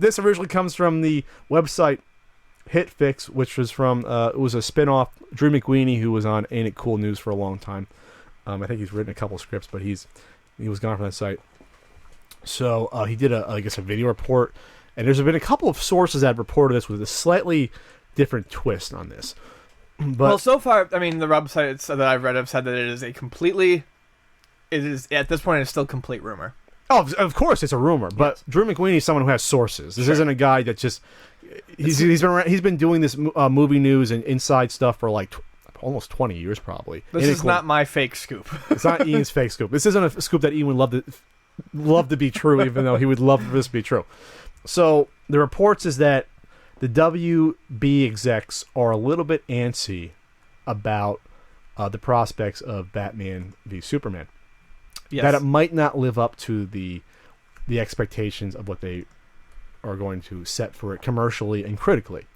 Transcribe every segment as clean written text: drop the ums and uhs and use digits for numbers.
This originally comes from the website HitFix, which was from it was a spin-off. Drew McWeeny, who was on Ain't It Cool News for a long time. I think he's written a couple scripts, but he was gone from that site. So he did a video report, and there's been a couple of sources that have reported this with a slightly different twist on this. But, well, so far, I mean, the websites that I've read have said that it is at this point, it's still complete rumor. Oh, of course, it's a rumor. But yes. Drew McWeeny is someone who has sources. This isn't a guy that just he's been doing this movie news and inside stuff for like almost 20 years, probably. This is not my fake scoop. It's not Ian's fake scoop. This isn't a scoop that Ian would love to be true, even though he would love for this to be true. So the reports is that the WB execs are a little bit antsy about the prospects of Batman v Superman. Yes. That it might not live up to the expectations of what they are going to set for it commercially and critically.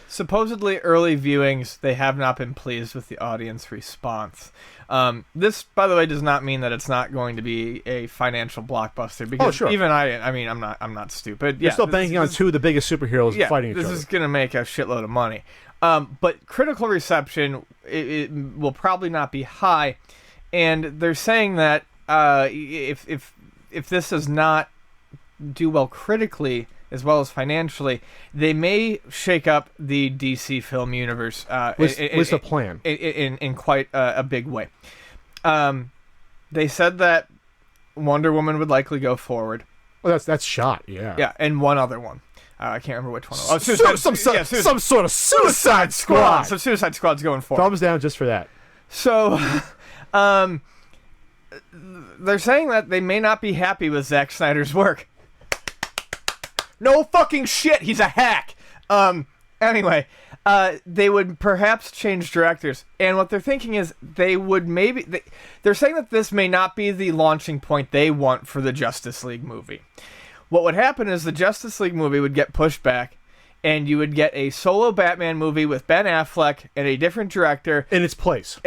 Supposedly early viewings, they have not been pleased with the audience response. This, by the way, does not mean that it's not going to be a financial blockbuster. Because even I'm not stupid. You're still banking on two of the biggest superheroes fighting each other. This is going to make a shitload of money. But critical reception, it will probably not be high. And they're saying that if this does not do well critically as well as financially, they may shake up the DC film universe. What's the plan? In quite a big way. They said that Wonder Woman would likely go forward. Well, that's shot, yeah. Yeah, and one other one. I can't remember which one. Some sort of Suicide Squad. So Suicide Squad's going forward. Thumbs down just for that. So, they're saying that they may not be happy with Zack Snyder's work. No fucking shit, he's a hack. Anyway, they would perhaps change directors. And what they're thinking is they would they're saying that this may not be the launching point they want for the Justice League movie. What would happen is the Justice League movie would get pushed back, and you would get a solo Batman movie with Ben Affleck and a different director. In its place.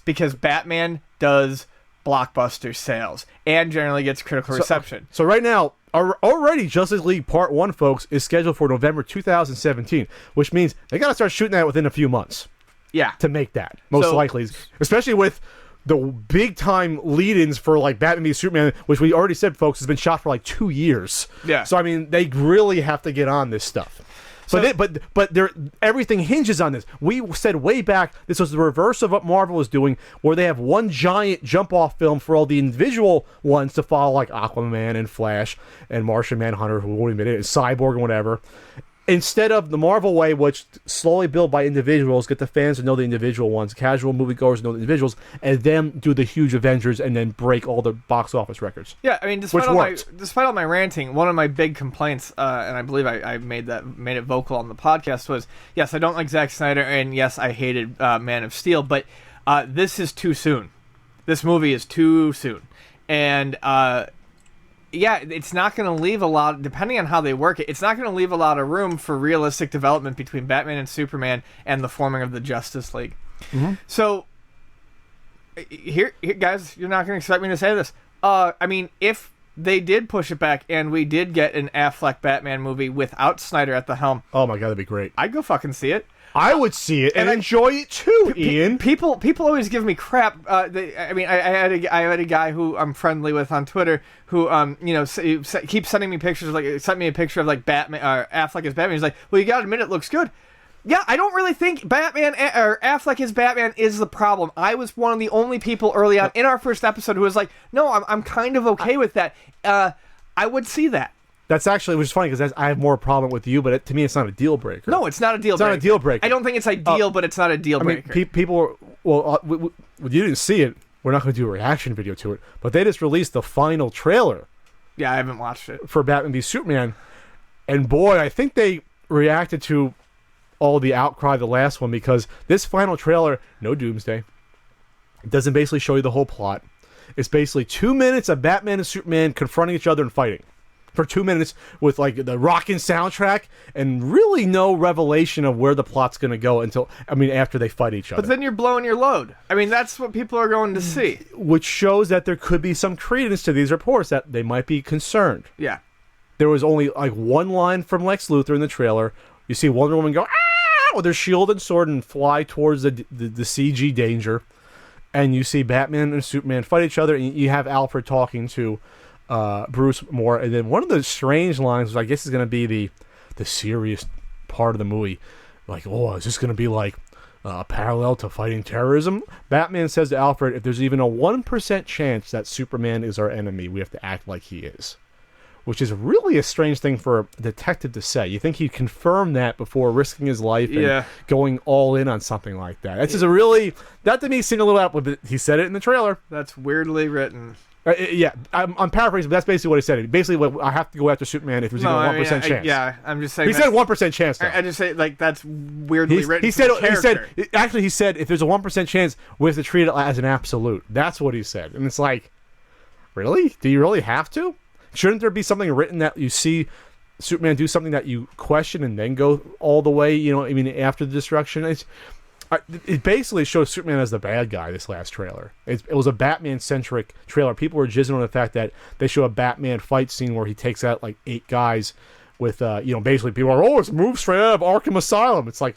Because Batman does blockbuster sales and generally gets critical reception. So right now, already Justice League Part 1, folks, is scheduled for November 2017, which means they got to start shooting that within a few months. Yeah. To make that, most likely. Especially with the big-time lead-ins for, like, Batman v Superman, which we already said, folks, has been shot for, like, 2 years. Yeah. So, I mean, they really have to get on this stuff. But everything hinges on this. We said way back this was the reverse of what Marvel was doing, where they have one giant jump-off film for all the individual ones to follow, like Aquaman and Flash and Martian Manhunter, who won't admit it, and Cyborg and whatever. Instead of the Marvel way, which slowly built by individuals, get the fans to know the individual ones, casual moviegoers know the individuals, and then do the huge Avengers and then break all the box office records. Yeah, I mean, despite all my ranting, one of my big complaints, and I believe I made it vocal on the podcast, was yes, I don't like Zack Snyder, and yes, I hated Man of Steel, but this is too soon. This movie is too soon, and yeah, it's not going to leave a lot, depending on how they work it, it's not going to leave a lot of room for realistic development between Batman and Superman and the forming of the Justice League. Mm-hmm. So, here, guys, you're not going to expect me to say this. I mean, if they did push it back and we did get an Affleck Batman movie without Snyder at the helm... Oh my god, that'd be great. I'd go fucking see it. I would see it and enjoy it too, Ian. People always give me crap. I had a guy who I'm friendly with on Twitter who keeps sending me pictures. Like, sent me a picture of like Batman or Affleck as Batman. He's like, "Well, you got to admit it looks good." Yeah, I don't really think Batman or Affleck as Batman is the problem. I was one of the only people early on in our first episode who was like, "No, I'm kind of okay with that." I would see that. That's actually, which is funny because I have more problem with you, but to me, it's not a deal breaker. No, it's not a deal breaker. It's not a deal breaker. I don't think it's ideal, but it's not a deal breaker. I mean, people you didn't see it. We're not going to do a reaction video to it, but they just released the final trailer. Yeah, I haven't watched it. For Batman v Superman. And boy, I think they reacted to all the outcry of the last one because this final trailer, no Doomsday, it doesn't basically show you the whole plot. It's basically 2 minutes of Batman and Superman confronting each other and fighting. For 2 minutes with like the rockin' soundtrack and really no revelation of where the plot's going to go after they fight each other. But then you're blowing your load. I mean, that's what people are going to see. Which shows that there could be some credence to these reports that they might be concerned. Yeah. there was only like one line from Lex Luthor in the trailer. You see Wonder Woman go ah with her shield and sword and fly towards the CG danger, and you see Batman and Superman fight each other, and you have Alfred talking to Bruce more. And then one of the strange lines, which I guess is going to be the serious part of the movie, like, oh, is this going to be like parallel to fighting terrorism? Batman says to Alfred, if there's even a 1% chance that Superman is our enemy, we have to act like he is. Which is really a strange thing for a detective to say. You think he'd confirm that before risking his life and going all in on something like that. That's just a really, that to me seemed a little out, but he said it in the trailer. That's weirdly written. I'm paraphrasing, but that's basically what he said. Basically, I have to go after Superman if there's even a 1% chance. Yeah, I'm just saying. He said 1% chance, though. I just say, like, that's weirdly written. He said, if there's a 1% chance, we have to treat it as an absolute. That's what he said. And it's like, really? Do you really have to? Shouldn't there be something written that you see Superman do something that you question and then go all the way, after the destruction? It basically shows Superman as the bad guy, this last trailer. It was a Batman-centric trailer. People were jizzing on the fact that they show a Batman fight scene where he takes out like 8 guys with, basically people are, oh, it's moved straight out of Arkham Asylum. It's like,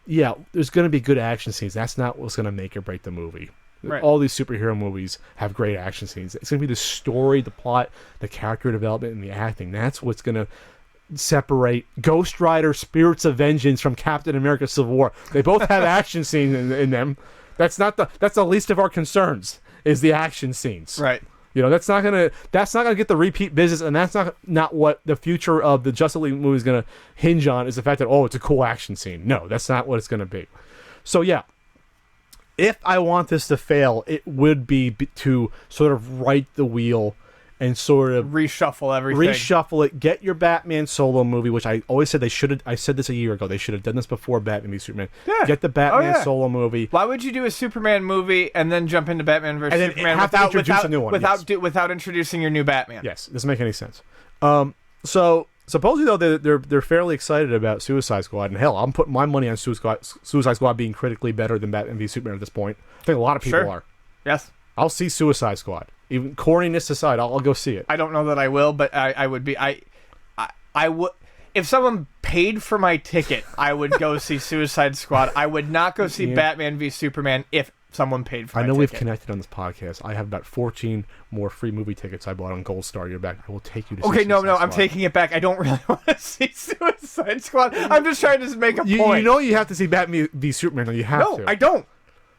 yeah, there's going to be good action scenes. That's not what's going to make or break the movie. Right. All these superhero movies have great action scenes. It's going to be the story, the plot, the character development, and the acting. That's what's going to separate Ghost Rider Spirits of Vengeance from Captain America Civil War. They both have action scenes in them. That's the least of our concerns, is the action scenes. Right. That's not gonna get the repeat business, and that's not what the future of the Justice League movie is gonna hinge on, is the fact that, oh, it's a cool action scene. No, that's not what it's gonna be. So yeah. If I want this to fail, it would be to sort of right the wheel and sort of reshuffle everything. Reshuffle it. Get your Batman solo movie, which I always said they should have. I said this a year ago. They should have done this before Batman v Superman. Yeah. Get the Batman solo movie. Why would you do a Superman movie and then jump into Batman versus Superman introduce a new one without introducing your new Batman? Yes, doesn't make any sense. So supposedly though they're fairly excited about Suicide Squad, and hell, I'm putting my money on Suicide Squad being critically better than Batman v Superman at this point. I think a lot of people are. Yes. I'll see Suicide Squad. Even corniness aside, I'll go see it. I don't know that I will, but I would be. I would. If someone paid for my ticket, I would go see Suicide Squad. I would not go see Batman v Superman if someone paid for my ticket. I know we've connected on this podcast. I have about 14 more free movie tickets I bought on Gold Star. You're back. I will take you to see Suicide Squad. I'm taking it back. I don't really want to see Suicide Squad. I'm just trying to make a point. You know you have to see Batman v Superman, or you have to. No, I don't.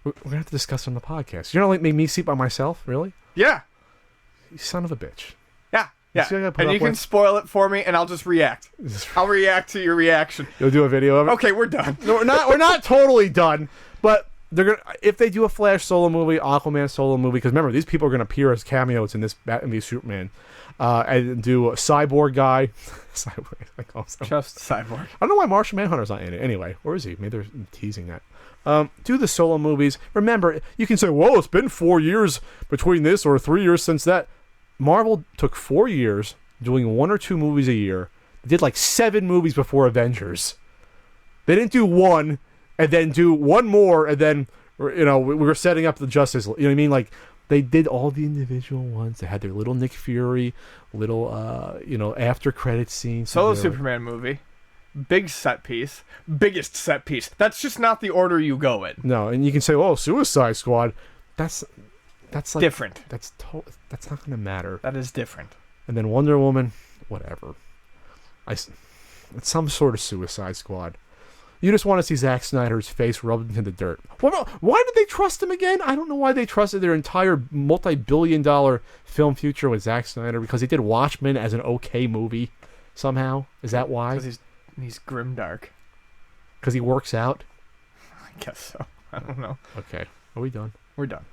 We're going to have to discuss on the podcast. You're going to make me see it by myself? Really? Yeah. You son of a bitch. Yeah. And you can spoil it for me, and I'll just react. I'll react to your reaction. You'll do a video of it? Okay, we're done. No, we're not totally done, but they're gonna, if they do a Flash solo movie, Aquaman solo movie, because remember, these people are going to appear as cameos in this Batman v Superman, and do a Cyborg guy. Just Cyborg. I don't know why Martian Manhunter's not in it. Anyway, where is he? Maybe they're teasing that. Do the solo movies. Remember, you can say, whoa, it's been 4 years between this, or 3 years since that. Marvel took 4 years doing 1 or 2 movies a year. They did like 7 movies before Avengers. They didn't do one and then do one more, and then we were setting up the Justice League. You know what I mean? Like, they did all the individual ones. They had their little Nick Fury, little after credit scenes. Solo Superman movie. Big set piece. Biggest set piece. That's just not the order you go in. No, and you can say, oh, Suicide Squad. That's like different. That's not going to matter. That is different. And then Wonder Woman, whatever. It's some sort of Suicide Squad. You just want to see Zack Snyder's face rubbed into the dirt. Why did they trust him again? I don't know why they trusted their entire multi-billion-dollar film future with Zack Snyder, because he did Watchmen as an okay movie somehow. Is that why? Because he's grimdark. Because he works out? I guess so. I don't know. Okay. Are we done? We're done.